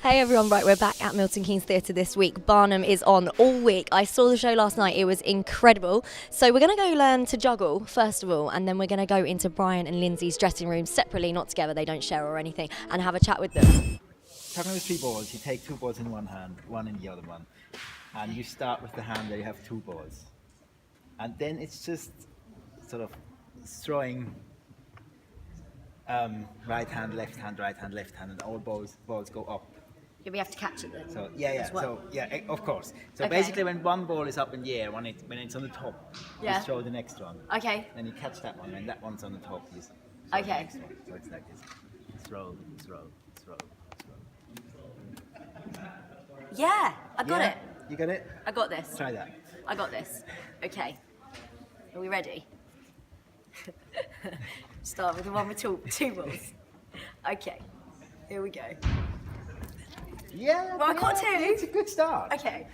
Hey everyone, right, we're back at Milton Keynes Theatre this week. Barnum is on all week. I saw the show last night, it was incredible. So we're going to go learn to juggle, first of all, and then we're going to go into Brian and Linzi's dressing room separately, not together, they don't share or anything, and have a chat with them. Juggling with 3 balls, you take 2 balls in one hand, one in the other one. And you start with the hand where you have 2 balls. And then it's just sort of throwing right hand, left hand, right hand, left hand, and all balls go up. Yeah, we have to catch it then. So well. Of course. So Okay. basically, when one ball is up in the air, when it's on the top, Yeah. you throw the next one. Okay. Then you catch that one, and that one's on the top. You throw the Okay. next one. So it's like this: throw, throw, throw, throw. Yeah, I got Yeah? it. You got it? I got this. Try that. I got this. Okay. Are we ready? Start with the one with 2 balls. Okay. Here we go. Yeah. Well, I got 2. It's a good start. Okay.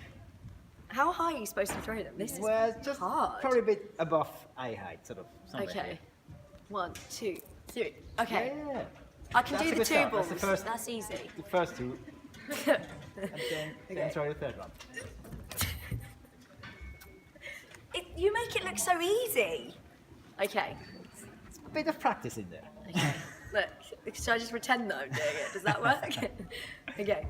How high are you supposed to throw them? This is Well, just hard. probably a bit above eye height, sort of. Somewhere Okay. here. 1, 2, 3. Okay. Yeah. I can That's do a the good 2 start. balls. That's the first. That's easy. The first 2, and then you can throw the third one. You make it look so easy. Okay. A bit of practice in there. Okay. Look, should I just pretend that I'm doing it? Does that work? Okay.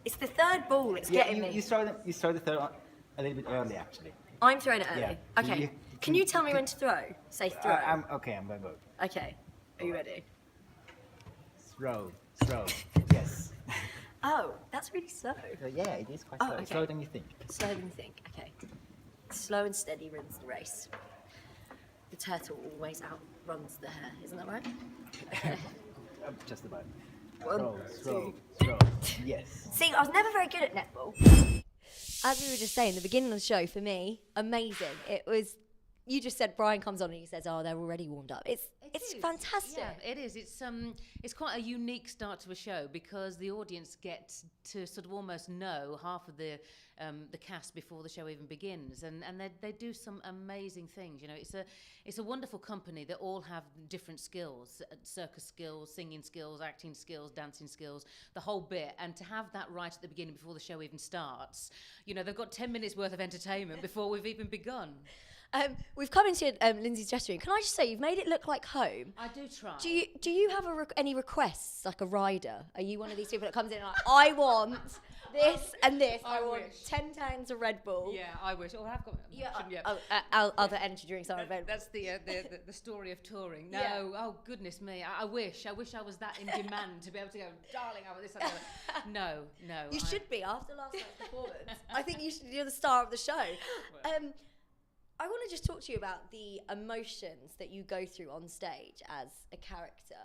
It's the third ball. It's getting me. You throw the third one a little bit early, actually. I'm throwing it early. Yeah. Okay. Can you tell me when to throw? Say throw. I'm going to go. Okay. Are you ready? Throw. Yes. Oh, that's really slow. So, yeah, it is quite Oh, slow. okay. Slower than you think. Slower than you think. Okay. Slow and steady wins the race. The turtle always outruns the hare. Isn't that right? Okay. Just about. 1, Throw. Yes. See, I was never very good at netball. As we were just saying, the beginning of the show, for me, amazing. It was, you just said Brian comes on and he says, oh, they're already warmed up. It's fantastic. Yeah, it is. It's quite a unique start to a show because the audience gets to sort of almost know half of the cast before the show even begins, and they do some amazing things. You know, it's a wonderful company that all have different skills: circus skills, singing skills, acting skills, dancing skills, the whole bit. And to have that right at the beginning before the show even starts, you know, they've got 10 minutes worth of entertainment before we've even begun. We've come into Linzi's dressing room. Can I just say, you've made it look like home. I do try. Do you have any requests, like a rider? Are you one of these people that comes in and like, I want this and this. I want wish. 10 cans of Red Bull. Yeah, I wish. Oh, I've got. Other energy drinks are available. That's the story of touring. No, Yeah. Oh goodness me. I wish I was that in demand to be able to go, darling, I want this. No. You should be after last night's performance. I think you should be the star of the show. I want to just talk to you about the emotions that you go through on stage as a character,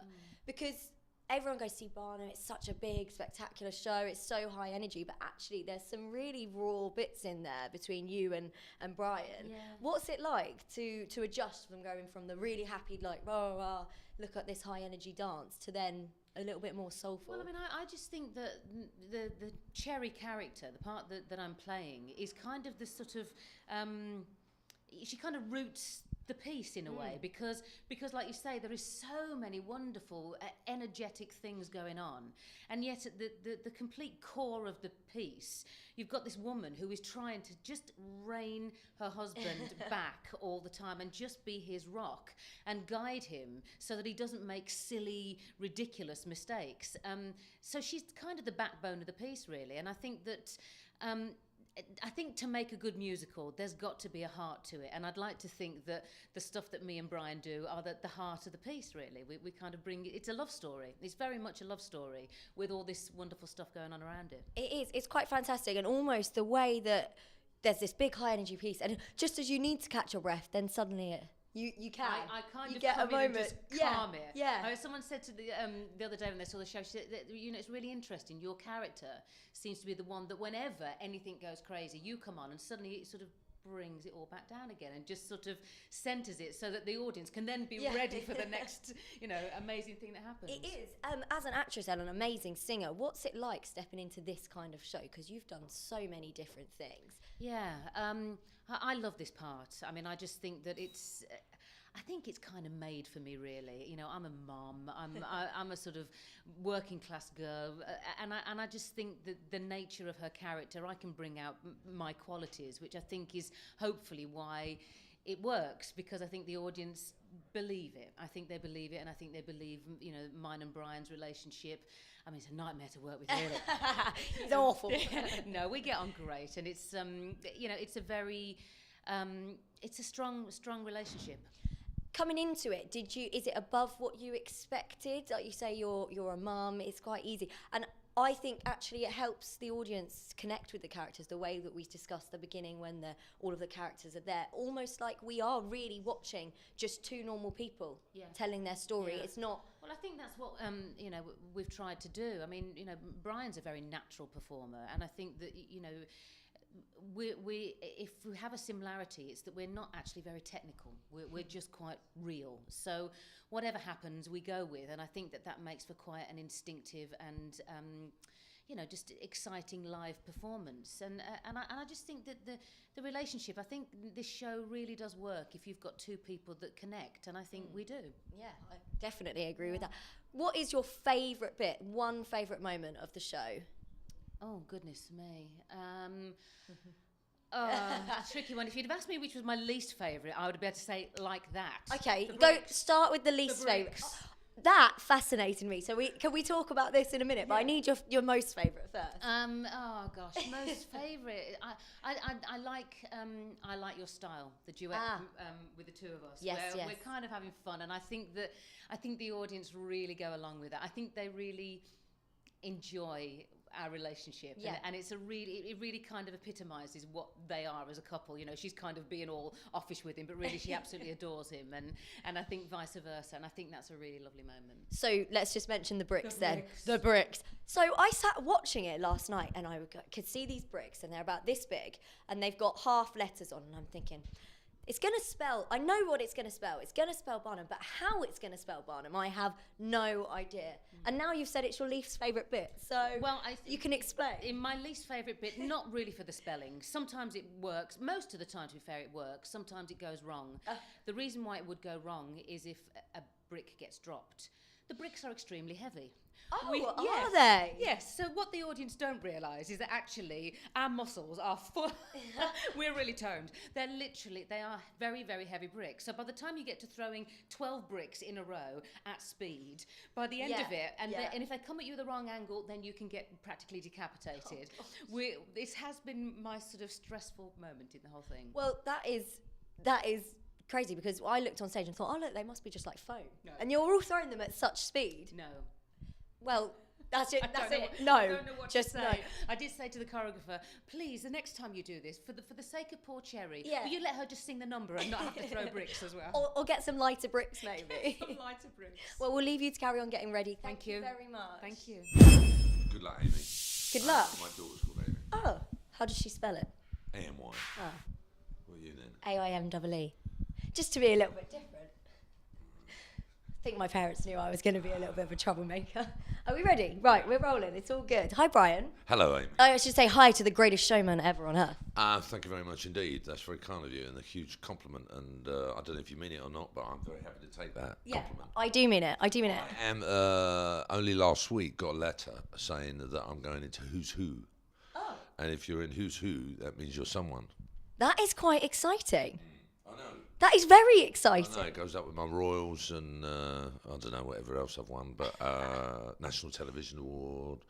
because everyone goes to see Barnum. It's such a big, spectacular show. It's so high energy, but actually there's some really raw bits in there between you and Brian. Yeah. What's it like to adjust from going from the really happy, like, rah, rah, look at this high energy dance, to then a little bit more soulful? Well, I mean, I just think that the Chairie character, the part that I'm playing, is kind of this sort of... she kind of roots the piece in a way because like you say, there is so many wonderful energetic things going on, and yet at the complete core of the piece you've got this woman who is trying to just rein her husband back all the time and just be his rock and guide him so that he doesn't make silly, ridiculous mistakes. So she's kind of the backbone of the piece, really, and I think that to make a good musical, there's got to be a heart to it. And I'd like to think that the stuff that me and Brian do are the heart of the piece, really. We kind of bring... It's a love story. It's very much a love story with all this wonderful stuff going on around it. It is. It's quite fantastic. And almost the way that there's this big high energy piece, and just as you need to catch your breath, then suddenly you can. I kind you of get come a moment. in and just calm it. Yeah. Someone said to the other day when they saw the show, she said that, you know, it's really interesting. Your character seems to be the one that whenever anything goes crazy, you come on and suddenly it sort of brings it all back down again and just sort of centres it so that the audience can then be ready for the next, you know, amazing thing that happens. It is. As an actress and an amazing singer, what's it like stepping into this kind of show? Because you've done so many different things. Yeah, I love this part. I mean, I just think that it's... I think it's kind of made for me, really. You know, I'm a mum. I'm a sort of working class girl, and I just think that the nature of her character, I can bring out my qualities, which I think is hopefully why it works, because I think the audience believe it. I think they believe it, and I think they believe, you know, mine and Brian's relationship. I mean, it's a nightmare to work with, really. It's awful. No, we get on great, and it's you know, it's a very it's a strong relationship. Coming into it, is it above what you expected? Like you say, you're a mum, it's quite easy. And I think actually it helps the audience connect with the characters, the way that we discussed at the beginning when all of the characters are there. Almost like we are really watching just two normal people telling their story. Yeah. It's not... Well, I think that's what, you know, we've tried to do. I mean, you know, Brian's a very natural performer, and I think that, you know, we if we have a similarity, it's that we're not actually very technical. We're just quite real. So whatever happens, we go with, and I think that makes for quite an instinctive and you know, just exciting live performance. And I just think that the relationship, I think this show really does work if you've got two people that connect, and I think we do. Yeah, I definitely agree with that. What is your favourite bit? One favourite moment of the show? Oh, goodness me. Tricky one. If you'd have asked me which was my least favourite, I would have been able to say like that. Okay, go start with the least favourite. That fascinated me. So can we talk about this in a minute? But I need your most favourite first. Oh gosh, most favourite. I like your style, the duet with the two of us. Yes, We're kind of having fun, and I think the audience really go along with it. I think they really enjoy our relationship, and it really kind of epitomises what they are as a couple. You know, she's kind of being all offish with him, but really she absolutely adores him, and I think vice versa, and I think that's a really lovely moment. So let's just mention the bricks then. The bricks. So I sat watching it last night, and I could see these bricks, and they're about this big, and they've got half letters on, and I'm thinking, it's going to spell, I know what it's going to spell. It's going to spell Barnum, but how it's going to spell Barnum, I have no idea. And now you've said it's your least favourite bit, so you can explain. In my least favourite bit, not really for the spelling. Sometimes it works. Most of the time, to be fair, it works. Sometimes it goes wrong. The reason why it would go wrong is if a brick gets dropped. The bricks are extremely heavy. Are they? Yes. So what the audience don't realise is that actually our muscles are full. We're really toned. They are very, very heavy bricks. So by the time you get to throwing 12 bricks in a row at speed, by the end of it, and if they come at you the wrong angle, then you can get practically decapitated. This has been my sort of stressful moment in the whole thing. Well, that is crazy, because I looked on stage and thought, oh look, they must be just like foam. No. And you're all throwing them at such speed. No. Well, that's it. I don't know what to say. No. I did say to the choreographer, please, the next time you do this, for the sake of poor Chairie, will you let her just sing the number and not have to throw bricks as well? Or get some lighter bricks, maybe. Some lighter bricks. Well, we'll leave you to carry on getting ready. Thank you very much. Thank you. Good luck, Aimee. Good luck. My daughter's called Aimee. Oh, how does she spell it? A-M-Y. Oh. What are you then? A-I-M-E-E. Just to be a little bit different. I think my parents knew I was going to be a little bit of a troublemaker. Are we ready? Right, we're rolling. It's all good. Hi, Brian. Hello, Aimee. I should say hi to the greatest showman ever on earth. Thank you very much indeed. That's very kind of you and a huge compliment. And I don't know if you mean it or not, but I'm very happy to take that compliment. I do mean it. I am only last week got a letter saying that I'm going into Who's Who. Oh. And if you're in Who's Who, that means you're someone. That is quite exciting. I know. That is very exciting. I know, it goes up with my royals and I don't know, whatever else I've won, but National Television Award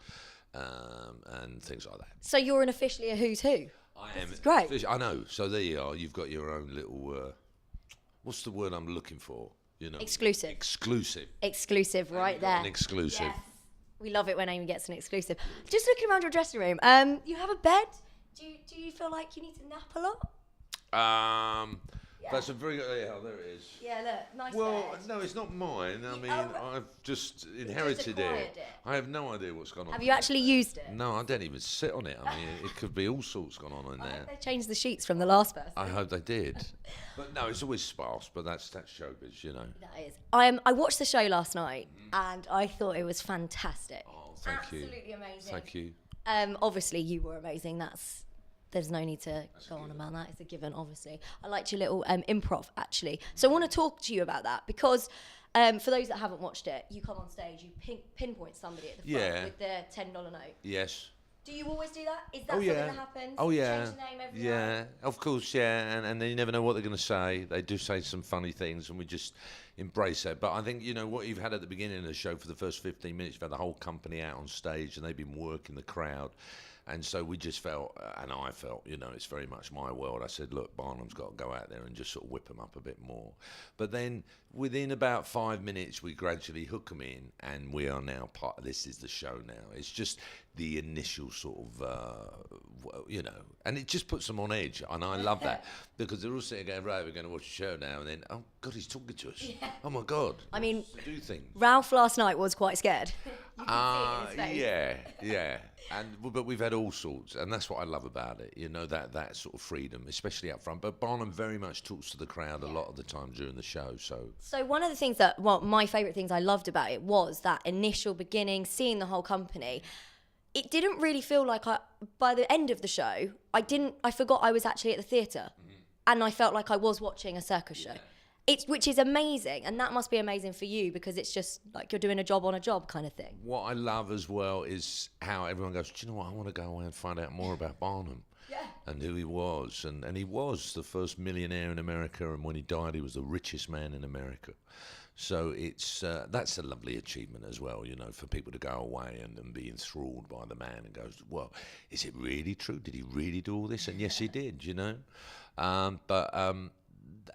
and things like that. So you're officially a Who's Who? I am. Great. I know. So there you are. You've got your own little, what's the word I'm looking for? You know, Exclusive. Exclusive, right there. An exclusive. Yes. We love it when Aimee gets an exclusive. Just looking around your dressing room, you have a bed? Do you feel like you need to nap a lot? That's a very good. Yeah, there it is. Yeah, look, nice Well, bed. no, it's not mine. I mean, I've just inherited it. I have no idea what's gone on. Have you actually used it? No, I don't even sit on it. I mean, it could be all sorts gone on in there. They changed the sheets from the last person. I hope they did. But no, it's always sparse, but that's showbiz, you know. That is. I watched the show last night, and I thought it was fantastic. Oh, thank you. Absolutely amazing. Thank you. Obviously, you were amazing. There's there's no need to go on about that. It's a given, obviously. I liked your little improv, actually. So I want to talk to you about that because for those that haven't watched it, you come on stage, you pinpoint somebody at the front with their $10 note. Yes. Do you always do that? Is that something that happens? Oh, yeah. Change the name every Yeah, night? of course, yeah. And then you never know what they're going to say. They do say some funny things, and we just embrace that. But I think, you know, what you've had at the beginning of the show for the first 15 minutes, you've had the whole company out on stage, and they've been working the crowd. And so we just felt, and I felt, you know, it's very much my world. I said, look, Barnum's got to go out there and just sort of whip them up a bit more. But then within about 5 minutes, we gradually hook them in, and we are now part of this is the show now. It's just the initial sort of, you know, and it just puts them on edge. And I love that because they're all sitting going, right, we're going to watch a show now. And then, oh, God, he's talking to us. Yeah. Oh, my God. I mean, do things. Ralph last night was quite scared. You can see it in his face. Yeah. But we've had all sorts, and that's what I love about it. You know, that sort of freedom, especially up front. But Barnum very much talks to the crowd a lot of the time during the show. So one of the things that, well, my favourite things I loved about it was that initial beginning, seeing the whole company. It didn't really feel like by the end of the show, I forgot I was actually at the theatre, and I felt like I was watching a circus show. Which is amazing, and that must be amazing for you because it's just like you're doing a job on a job kind of thing. What I love as well is how everyone goes, do you know what, I want to go away and find out more about Barnum. Yeah. And who he was. And he was the first millionaire in America, and when he died, he was the richest man in America. So it's that's a lovely achievement as well, you know, for people to go away and be enthralled by the man and goes, well, is it really true? Did he really do all this? And yes, he did, you know.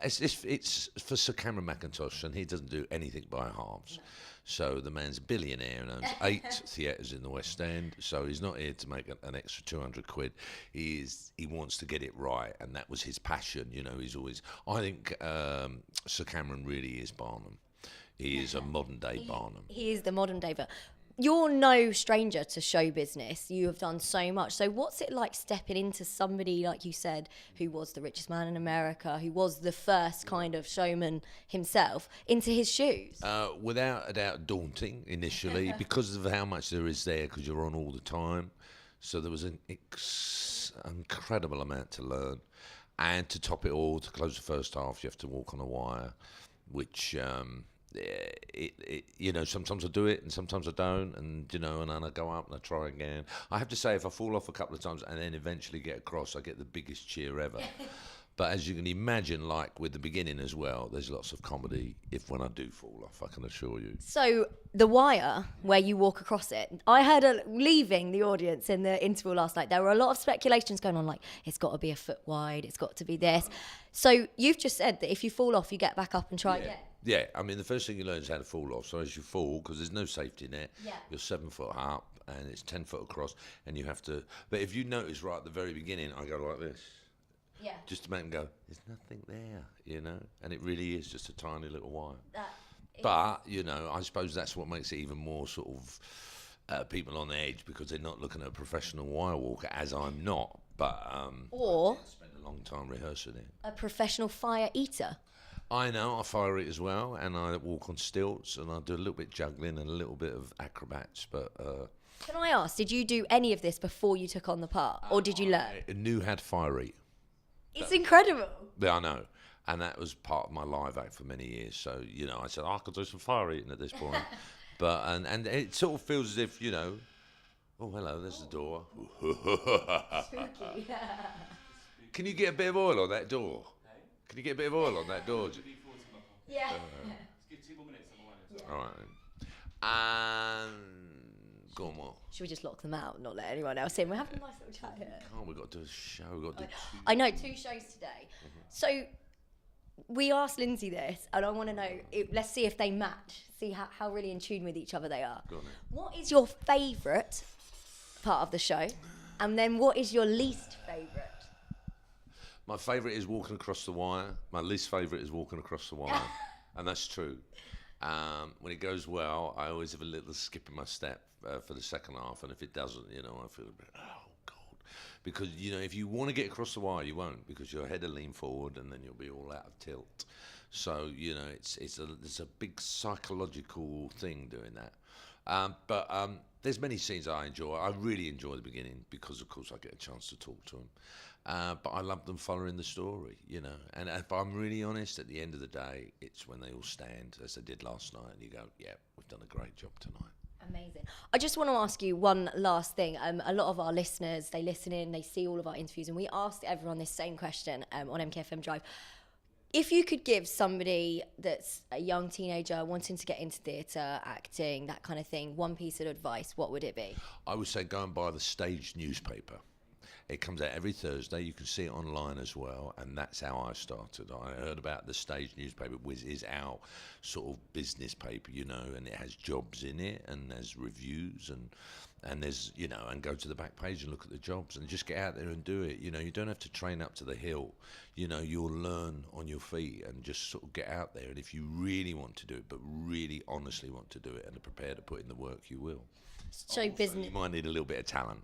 It's for Sir Cameron Mackintosh, and he doesn't do anything by halves. No. So the man's a billionaire and owns 8 theatres in the West End. So he's not here to make an extra 200 quid. He wants to get it right, and that was his passion. You know, he's always. I think Sir Cameron really is Barnum. He is a modern day Barnum. He is the modern day. But you're no stranger to show business. You have done so much. So what's it like stepping into somebody, like you said, who was the richest man in America, who was the first kind of showman himself, into his shoes? Without a doubt, daunting initially because of how much there is there, because you're on all the time. So there was an incredible amount to learn. And to top it all, to close the first half, you have to walk on a wire, which... you know, sometimes I do it and sometimes I don't, and you know, and then I go up and I try again. I have to say, if I fall off a couple of times and then eventually get across, I get the biggest cheer ever. But as you can imagine, like with the beginning as well, there's lots of comedy when I do fall off, I can assure you. So the wire, where you walk across it, I heard leaving the audience in the interval last night, there were a lot of speculations going on, like, it's got to be a foot wide, it's got to be this. So you've just said that if you fall off, you get back up and try again. Yeah, I mean, the first thing you learn is how to fall off. So as you fall, because there's no safety net, you're 7 foot up and it's 10 foot across, and you have to. But if you notice right at the very beginning, I go like this. Yeah. Just to make them go, there's nothing there, you know? And it really is just a tiny little wire. But, you know, I suppose that's what makes it even more sort of people on the edge, because they're not looking at a professional wire walker, as I'm not. But or I spent a long time rehearsing it. A professional fire eater. I know, I fire it as well, and I walk on stilts, and I do a little bit juggling and a little bit of acrobats, but... Can I ask, did you do any of this before you took on the part, or did you learn? I knew how to fire eat. It's incredible. Yeah, I know, and that was part of my live act for many years, so, you know, I said, I could do some fire eating at this point. But, and it sort of feels as if, you know, oh, hello, there's the door. Spooky. Can you get a bit of oil on that door? Can you get a bit of oil on that door? Yeah. Give 2 more minutes, otherwise. All right. And go on, what? Should we just lock them out, not let anyone else in? We're having a nice little chat here. Oh, we've got to do a show. We've got to do I know, 2 shows today. So we asked Linzi this, and I want to know, let's see if they match, see how really in tune with each other they are. Go on, then. What is your favourite part of the show? And then what is your least favourite? My favourite is walking across the wire. My least favourite is walking across the wire. And that's true. When it goes well, I always have a little skip in my step for the second half. And if it doesn't, you know, I feel a bit, oh, God. Because, you know, if you want to get across the wire, you won't, because your head will lean forward and then you'll be all out of tilt. So, you know, it's a big psychological thing doing that. But there's many scenes I enjoy. I really enjoy the beginning because, of course, I get a chance to talk to them. But I love them following the story, you know. And if I'm really honest, at the end of the day, it's when they all stand, as they did last night, and you go, yeah, we've done a great job tonight. Amazing. I just want to ask you one last thing. A lot of our listeners, they listen in, they see all of our interviews, and we asked everyone this same question on MKFM Drive. If you could give somebody that's a young teenager wanting to get into theatre, acting, that kind of thing, one piece of advice, what would it be? I would say go and buy the Stage newspaper. It comes out every Thursday. You can see it online as well, and that's how I started. I heard about the Stage newspaper, which is our sort of business paper, you know, and it has jobs in it, and there's reviews, and there's, you know, and go to the back page and look at the jobs and just get out there and do it. You know, you don't have to train up to the hill. You know, you'll learn on your feet and just sort of get out there. And if you really want to do it, but really honestly want to do it and are prepared to put in the work, you will. Show business. You might need a little bit of talent.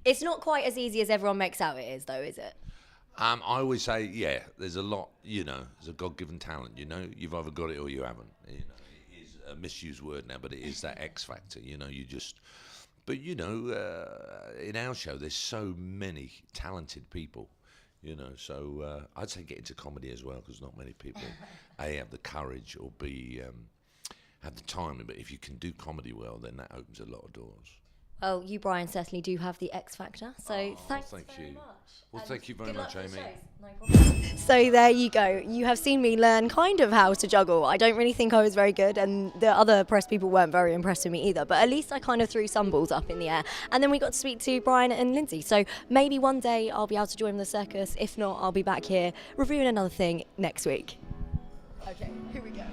It's not quite as easy as everyone makes out it is, though, is it? I always say, yeah, there's a lot, you know, there's a God-given talent, you know. You've either got it or you haven't. You know, it is a misused word now, but it is that X factor, you know, you just... But, you know, in our show, there's so many talented people, you know, so I'd say get into comedy as well, because not many people, A, have the courage, or B, have the time. But if you can do comedy well, then that opens a lot of doors. Well, you, Brian, certainly do have the X factor. So thanks thank very you. much. Well, And thank you very good luck much, for the Aimee. shows. No problem. So there you go. You have seen me learn kind of how to juggle. I don't really think I was very good, and the other press people weren't very impressed with me either. But at least I kind of threw some balls up in the air. And then we got to speak to Brian and Linzi. So maybe one day I'll be able to join the circus. If not, I'll be back here reviewing another thing next week. Okay, here we go.